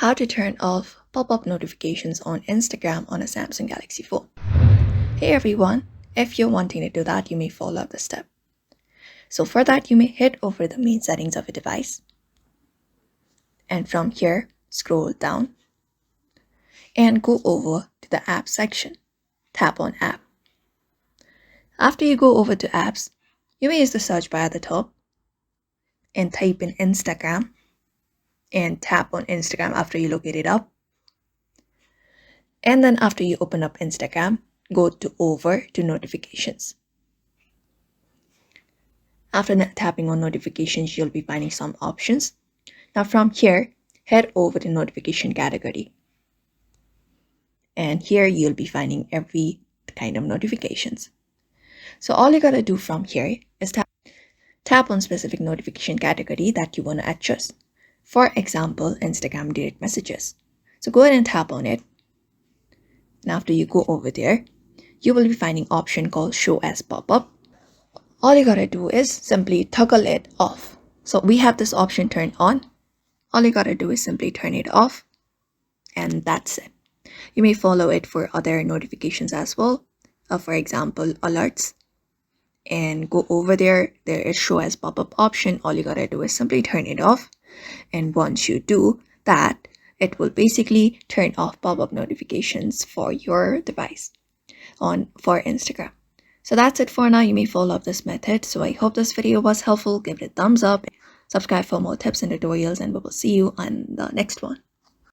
How to turn off pop-up notifications on Instagram on a Samsung Galaxy phone. Hey everyone, if you're wanting to do that, you may follow the step. So for that, you may head over the main settings of your device. And from here, scroll down and go over to the app section. Tap on app. After you go over to apps, you may use the search bar at the top and type in Instagram and tap on Instagram after you locate it up. And then after you open up Instagram, go over to notifications. After tapping on notifications, you'll be finding some options. Now from here, head over to notification category. And here you'll be finding every kind of notifications. So all you gotta do from here is tap on specific notification category that you wanna adjust. For example, Instagram direct messages. So go ahead and tap on it. And after you go over there, you will be finding option called show as pop-up. All you gotta do is simply toggle it off. So we have this option turned on. All you gotta do is simply turn it off, and that's it. You may follow it for other notifications as well. For example, alerts. And go over there. There is show as pop-up option. All you gotta do is simply turn it off. And once you do that, it will basically turn off pop-up notifications for your device for Instagram. So that's it for now. You may follow up this method. So I hope this video was helpful. Give it a thumbs up, subscribe for more tips and tutorials, and we will see you on the next one.